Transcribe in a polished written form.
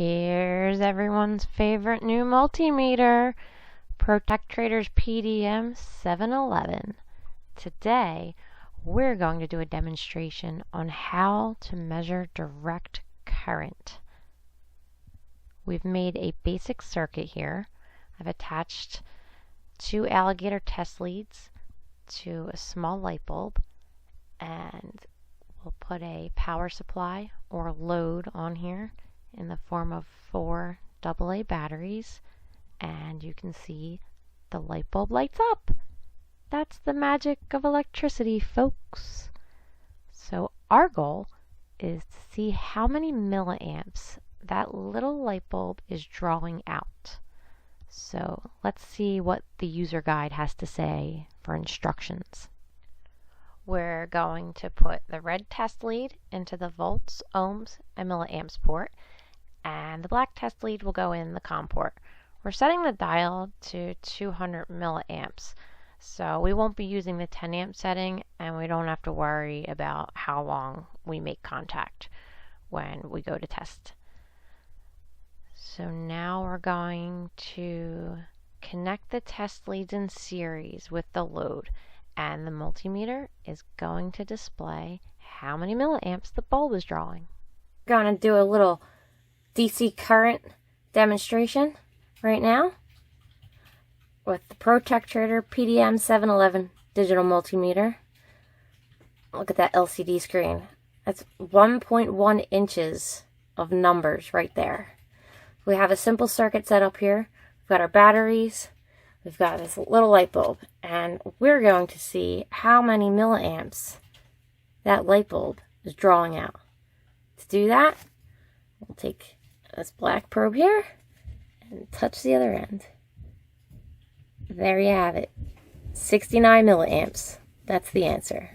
Here's everyone's favorite new multimeter, ProTechTrader's PDM-711. Today, we're going to do a demonstration on how to measure direct current. We've made a basic circuit here. I've attached 2 alligator test leads to a small light bulb, and we'll put a power supply or load on here in the form of 4 AA batteries, and you can see the light bulb lights up. That's the magic of electricity, folks. So our goal is to see how many milliamps that little light bulb is drawing out. So let's see what the user guide has to say for instructions. We're going to put the red test lead into the volts, ohms, and milliamps port, and the black test lead will go in the COM port. We're setting the dial to 200 milliamps, so we won't be using the 10 amp setting, and we don't have to worry about how long we make contact when we go to test. So now we're going to connect the test leads in series with the load, and the multimeter is going to display how many milliamps the bulb is drawing. We're going to do a little DC current demonstration right now with the ProTechTrader PDM-711 digital multimeter. Look at that LCD screen. That's 1.1 inches of numbers right there. We have a simple circuit set up here. We've got our batteries. We've got this little light bulb, and we're going to see how many milliamps that light bulb is drawing out. To do that, we'll take this black probe here and touch the other end. There you have it. 69 milliamps. That's the answer.